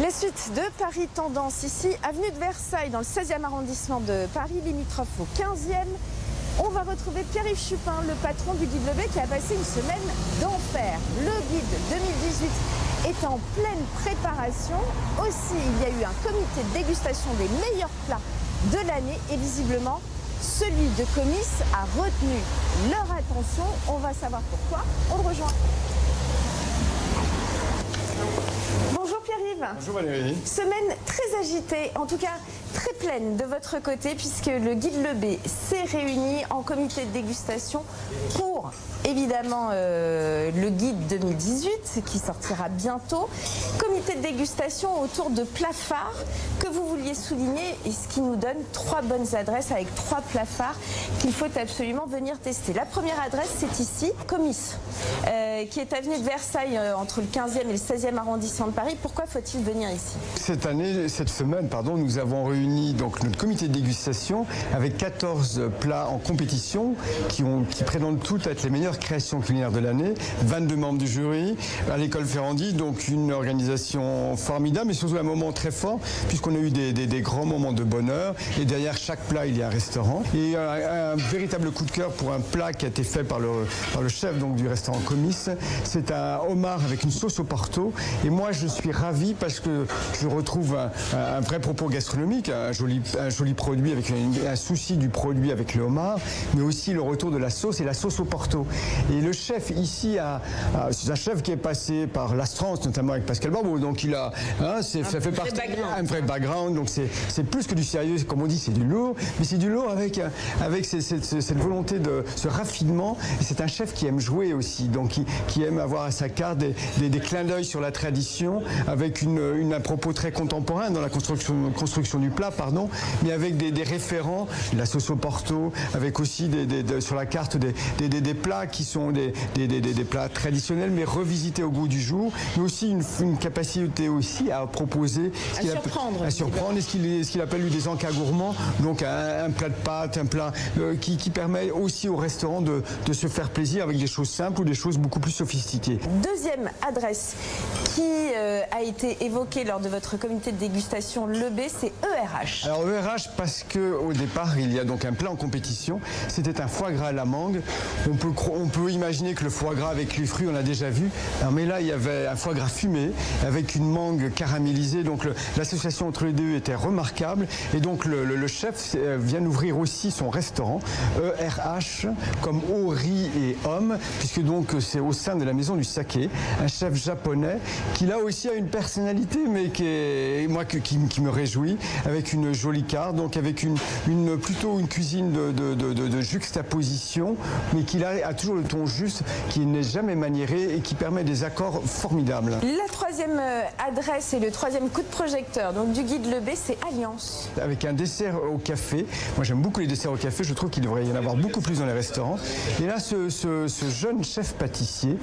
Les suites de Paris Tendance, ici, avenue de Versailles, dans le 16e arrondissement de Paris, limitrophe au 15e. On va retrouver Pierre-Yves Chupin, le patron du Guide Le Bay, qui a passé une semaine d'enfer. Le Guide 2018 est en pleine préparation. Aussi, il y a eu un comité de dégustation des meilleurs plats de l'année et visiblement, celui de Comice a retenu leur attention. On va savoir pourquoi. On le rejoint. Bonjour Pierre-Yves. Bonjour Valérie. Semaine très agitée, en tout cas très pleine de votre côté, puisque le Guide Le Bay s'est réuni en comité de dégustation pour évidemment le Guide 2018 qui sortira bientôt. Comité de dégustation autour de plats phares que vous vouliez souligner et ce qui nous donne 3 bonnes adresses avec 3 plats phares qu'il faut absolument venir tester. La première adresse, c'est ici, Comice, qui est avenue de Versailles entre le 15e et le 16e arrondissement de Paris. Pourquoi faut-il venir ici? Cette semaine, nous avons réuni donc notre comité de dégustation avec 14 plats en compétition qui prétendent toutes être les meilleures créations culinaires de l'année. 22 membres du jury à l'école Ferrandi, donc une organisation formidable, mais surtout un moment très fort puisqu'on a eu des grands moments de bonheur et derrière chaque plat il y a un restaurant et un véritable coup de cœur pour un plat qui a été fait par le chef donc du restaurant Comice. C'est un homard avec une sauce au porto et moi je suis ravi parce que je retrouve un vrai propos gastronomique, un joli produit avec un souci du produit avec le homard, mais aussi le retour de la sauce et la sauce au porto. Et le chef ici, c'est un chef qui est passé par l'Astrance, notamment avec Pascal Barbeau, donc il a ça fait partie un vrai background, donc c'est plus que du sérieux, comme on dit, c'est du lourd, mais c'est du lourd avec cette volonté de ce raffinement. Et c'est un chef qui aime jouer aussi, donc qui aime avoir à sa carte des clins d'œil sur la tradition, avec un propos très contemporain dans la construction du plat, mais avec des référents, la sauce au porto, avec aussi sur la carte des plats qui sont des plats traditionnels mais revisités au goût du jour, mais aussi une capacité aussi à proposer à surprendre, ce qu'il appelle lui des encas gourmands, donc un plat de pâtes, un plat qui permet aussi au restaurant de se faire plaisir avec des choses simples ou des choses beaucoup plus sophistiquées. Deuxième adresse qui a été évoquée lors de votre comité de dégustation Le Bay, c'est ERH. Alors ERH parce qu'au départ il y a donc un plat en compétition, c'était un foie gras à la mangue. On peut imaginer que le foie gras avec les fruits on l'a déjà vu, mais là il y avait un foie gras fumé avec une mangue caramélisée, donc l'association entre les deux était remarquable et donc le chef vient d'ouvrir aussi son restaurant ERH comme eau, riz et homme, puisque donc c'est au sein de la maison du saké, un chef japonais qui là aussi a une personnalité mais qui me réjouit, avec une jolie carte, donc avec plutôt une cuisine de juxtaposition, mais qui là a toujours le ton juste, qui n'est jamais maniéré et qui permet des accords formidables. La troisième adresse et le troisième coup de projecteur donc du Guide Le Bay, c'est Alliance. Avec un dessert au café. Moi j'aime beaucoup les desserts au café, je trouve qu'il devrait y en avoir beaucoup plus dans les restaurants. Et là ce jeune chef pâtissier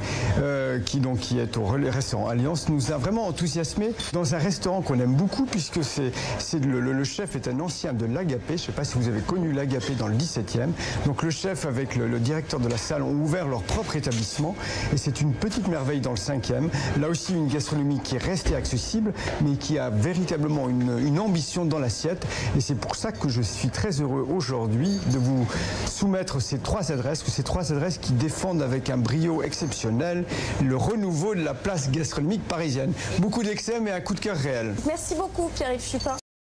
qui est au restaurant Alliance nous a vraiment enthousiasmé dans un restaurant qu'on aime beaucoup puisque le chef est un ancien de l'Agapé. Je ne sais pas si vous avez connu l'Agapé dans le 17e. Donc le chef avec le directeur de la salle ont ouvert leur propre établissement et c'est une petite merveille dans le 5e. Là aussi une gastronomie qui est restée accessible mais qui a véritablement une ambition dans l'assiette et c'est pour ça que je suis très heureux aujourd'hui de vous soumettre ces 3 adresses, qui défendent avec un brio exceptionnel le renouveau de la place gastronomique parisienne. Beaucoup d'excès mais un coup de cœur réel. Merci beaucoup Pierre-Yves Chupin.